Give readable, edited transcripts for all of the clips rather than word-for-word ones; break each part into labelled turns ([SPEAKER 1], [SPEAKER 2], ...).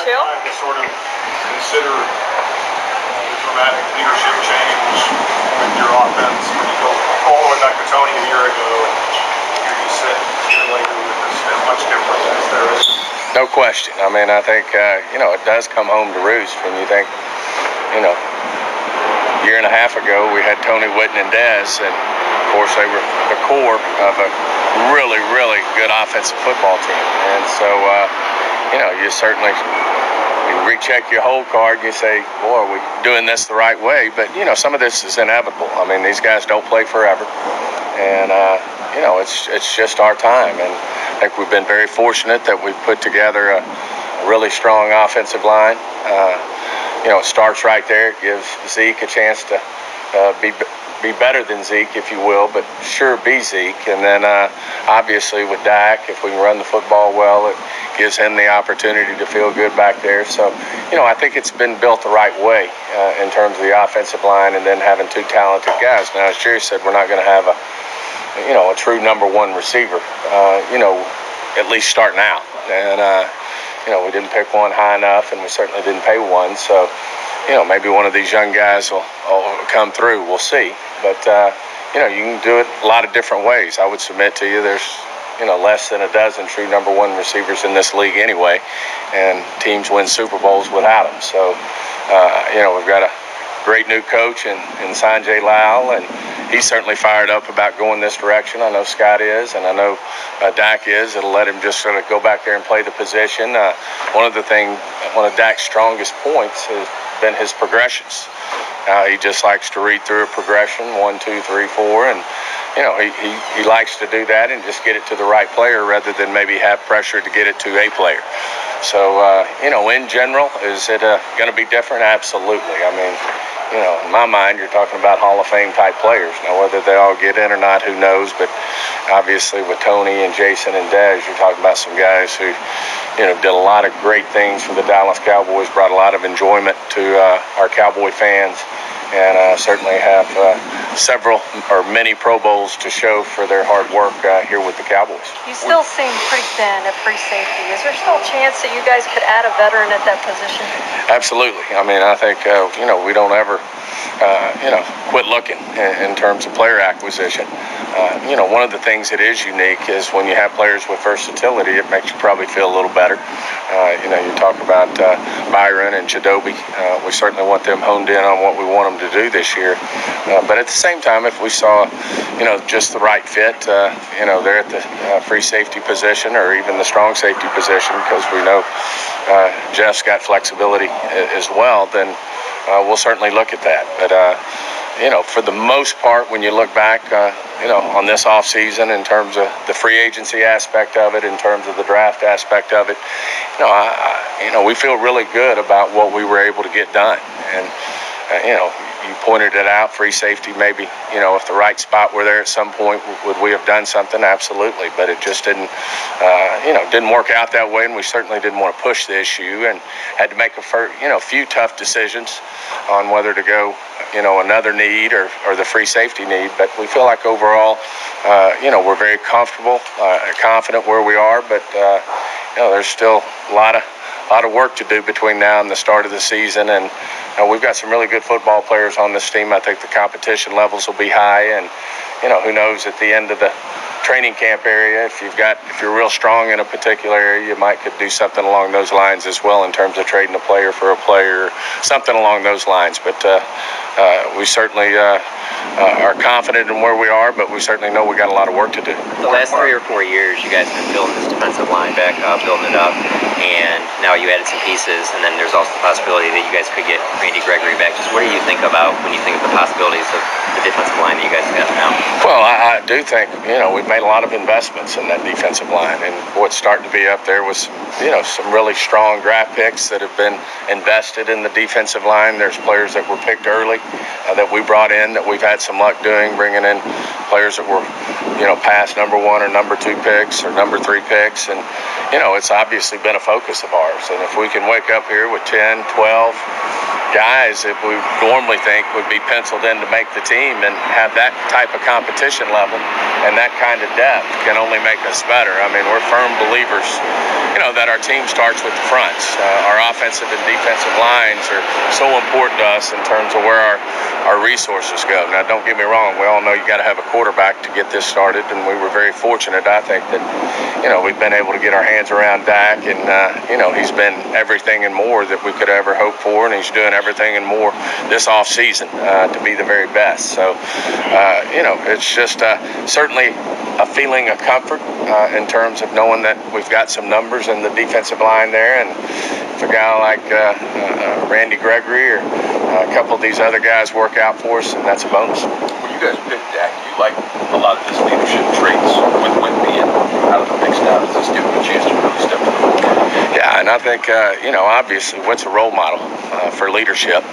[SPEAKER 1] too?
[SPEAKER 2] Time to sort of consider the dramatic leadership change with your offense when you go all the way back to Tony a year ago, and here you sit a year later with as much different as there is?
[SPEAKER 3] No question. I mean, I think, it does come home to roost when you think, a year and a half ago we had Tony, Witten, and Dez, and of course they were the core of a really, really good offensive football team. And so, you certainly recheck your whole card and you say, boy, are we doing this the right way? But, some of this is inevitable. I mean, these guys don't play forever. And, it's just our time. And I think we've been very fortunate that we've put together a really strong offensive line. It starts right there. It gives Zeke a chance to be better than Zeke, if you will, but sure be Zeke. And then obviously with Dak, if we can run the football well, it gives him the opportunity to feel good back there. So, I think it's been built the right way in terms of the offensive line, and then having two talented guys. Now, as Jerry said, we're not going to have a true number one receiver, at least starting out. And, we didn't pick one high enough, and we certainly didn't pay one. So, maybe one of these young guys will come through. We'll see. But, you can do it a lot of different ways. I would submit to you there's, less than a dozen true number one receivers in this league anyway, and teams win Super Bowls without them. So, we've got a great new coach in Sanjay Lal, and he's certainly fired up about going this direction. I know Scott is, and I know Dak is. It'll let him just sort of go back there and play the position. One of Dak's strongest points has been his progressions. He just likes to read through a progression, 1, 2, 3, 4, and he likes to do that and just get it to the right player rather than maybe have pressure to get it to a player. So, in general, is it going to be different? Absolutely. I mean, in my mind, you're talking about Hall of Fame type players. Now, whether they all get in or not, who knows? But obviously with Tony and Jason and Dez, you're talking about some guys who, did a lot of great things for the Dallas Cowboys, brought a lot of enjoyment to our Cowboy fans, and certainly have several or many Pro Bowls to show for their hard work here with the Cowboys.
[SPEAKER 1] You still seem pretty thin at free safety. Is there still a chance that you guys could add a veteran at that position?
[SPEAKER 3] Absolutely. I mean, I think, we don't ever, quit looking in terms of player acquisition. One of the things that is unique is when you have players with versatility, it makes you probably feel a little better. You talk about Byron and Chidobe. We certainly want them honed in on what we want them to do this year. But at the same time, if we saw, just the right fit, they're at the free safety position or even the strong safety position, because we know Jeff's got flexibility as well, then we'll certainly look at that. But, for the most part, when you look back, on this offseason in terms of the free agency aspect of it, in terms of the draft aspect of it, we feel really good about what we were able to get done. And, you pointed it out, free safety, maybe, if the right spot were there at some point, would we have done something? Absolutely. But it just didn't work out that way, and we certainly didn't want to push the issue and had to make a few tough decisions on whether to go, another need or the free safety need. But we feel like overall, we're very comfortable, confident where we are, but, there's still a lot of work to do between now and the start of the season, and we've got some really good football players on this team. I think the competition levels will be high, and who knows, at the end of the training camp area, if you're real strong in a particular area, you could do something along those lines as well in terms of trading a player for a player, something along those lines. But we certainly are confident in where we are, but we certainly know we got a lot of work to do.
[SPEAKER 4] The last 3 or 4 years, you guys have been building this defensive line back up, building it up, and now you added some pieces, and then there's also the possibility that you guys could get Randy Gregory back. Just what do you think about when you think of the possibilities of the defensive line that you guys have now?
[SPEAKER 3] Well, I do think, we've made a lot of investments in that defensive line, and what's starting to be up there was, some really strong draft picks that have been invested in the defensive line. There's players that were picked early that we brought in that we've had some luck bringing in players that were, past number 1 or number 2 picks or number 3 picks, and, it's obviously been a focus of ours. And if we can wake up here with 10, 12, guys that we normally think would be penciled in to make the team, and have that type of competition level and that kind of depth can only make us better. I mean, we're firm believers, that our team starts with the fronts. Our offensive and defensive lines are so important to us in terms of where our resources go. Now, don't get me wrong, we all know you got to have a quarterback to get this started, and we were very fortunate, I think, that we've been able to get our hands around Dak, and he's been everything and more that we could ever hope for, and he's doing everything and more this off season to be the very best. So it's just certainly a feeling of comfort in terms of knowing that we've got some numbers in the defensive line there, and if a guy like Randy Gregory or a couple of these other guys work out for us, and that's a bonus.
[SPEAKER 5] When you guys picked Dak, you like a lot of his leadership traits with being out of the mix now. Does this give him a chance to really step to the forefront?
[SPEAKER 3] Yeah, and I think, obviously, what's a role model for leadership,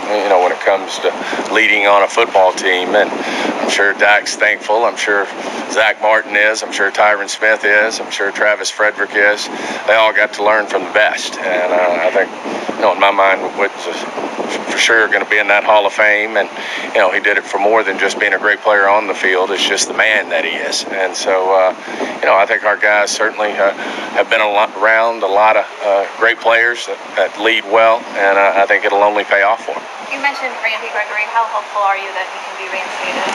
[SPEAKER 3] when it comes to leading on a football team. And I'm sure Dak's thankful. I'm sure Zach Martin is. I'm sure Tyron Smith is. I'm sure Travis Frederick is. They all got to learn from the best. And I think, in my mind, Witt's for sure going to be in that Hall of Fame. And, he did it for more than just being a great player on the field. It's just the man that he is. And so, I think our guys certainly have been around a lot of great players that lead well, and I think it'll only pay off for them.
[SPEAKER 6] You mentioned Randy Gregory. How hopeful are you that he can be reinstated?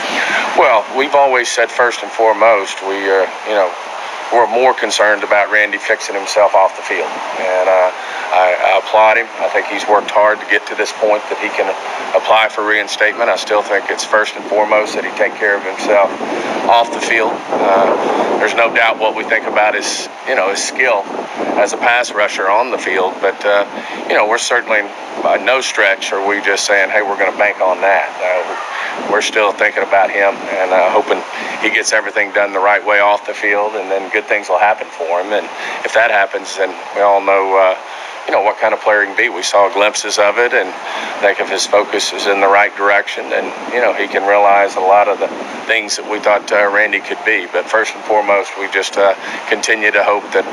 [SPEAKER 3] Well, we've always said first and foremost, we're more concerned about Randy fixing himself off the field, and I applaud him. I think he's worked hard to get to this point that he can apply for reinstatement. I still think it's first and foremost that he take care of himself off the field. There's no doubt what we think about his skill as a pass rusher on the field, but we're certainly by no stretch are we just saying, hey, we're going to bank on that. We're still thinking about him and hoping he gets everything done the right way off the field, and then good things will happen for him. And if that happens, then we all know what kind of player he can be. We saw glimpses of it, and I think if his focus is in the right direction, then he can realize a lot of the things that we thought Randy could be. But first and foremost, we just continue to hope that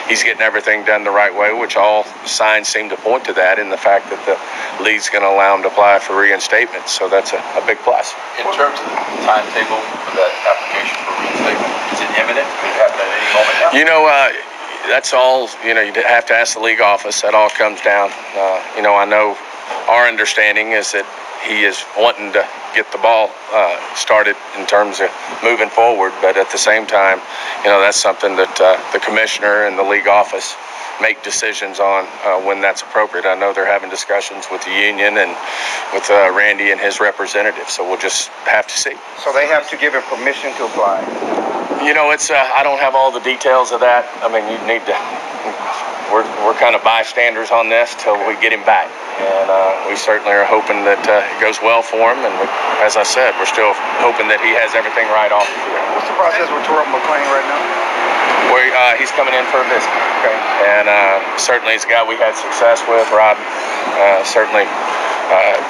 [SPEAKER 3] he's getting everything done the right way, which all signs seem to point to that, in the fact that the league's going to allow him to apply for reinstatement. So that's a big plus.
[SPEAKER 5] In terms of the timetable for that application for reinstatement, is it imminent? Could it happen at any moment now?
[SPEAKER 3] That's all, you have to ask the league office. That all comes down. I know our understanding is that he is wanting to get the ball started in terms of moving forward, but at the same time, that's something that the commissioner and the league office make decisions on when that's appropriate. I know they're having discussions with the union and with Randy and his representatives, so we'll just have to see.
[SPEAKER 7] So they have to give him permission to apply?
[SPEAKER 3] It's I don't have all the details of that. I mean, you need to. We're kind of bystanders on this till we get him back, and we certainly are hoping that it goes well for him. And as I said, we're still hoping that he has everything right off the field.
[SPEAKER 7] What's the process with Terrell McClain right now?
[SPEAKER 3] He's coming in for a visit. Okay. And certainly he's a guy we had success with. Rob certainly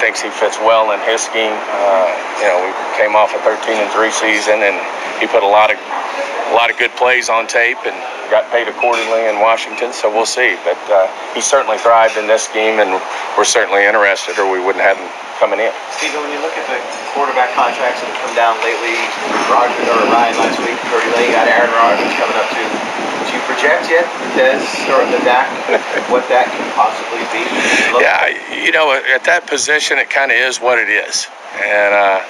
[SPEAKER 3] thinks he fits well in his scheme. We came off a 13-3 season, and he put a lot of good plays on tape and got paid accordingly in Washington. So we'll see. But he certainly thrived in this scheme, and we're certainly interested, or we wouldn't have him coming in.
[SPEAKER 8] Steven, when you look at the quarterback contracts that have come down lately, Ryan last week, Purdy Lane got Aaron Rodgers coming up too. Do you project yet the Dak, what that can possibly be?
[SPEAKER 3] Yeah, at that position, it kind of is what it is. And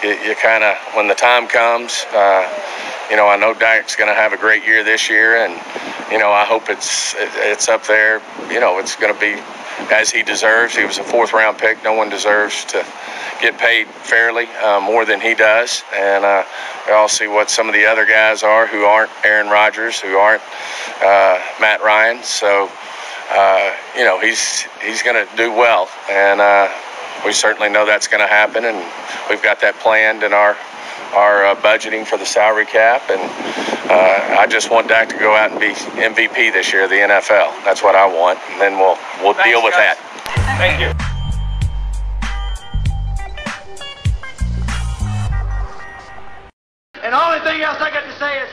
[SPEAKER 3] you kind of, when the time comes, I know Dak's going to have a great year this year, and I hope it's up there. It's going to be as he deserves. He was a 4th-round pick. No one deserves to get paid fairly more than he does. And we all see what some of the other guys are who aren't Aaron Rodgers, who aren't Matt Ryan. So he's going to do well, and we certainly know that's going to happen, and we've got that planned in our budgeting for the salary cap. And I just want Dak to go out and be MVP this year of the NFL. That's what I want, and then we'll deal with that.
[SPEAKER 2] Thank you.
[SPEAKER 9] And the only thing else I got to say is,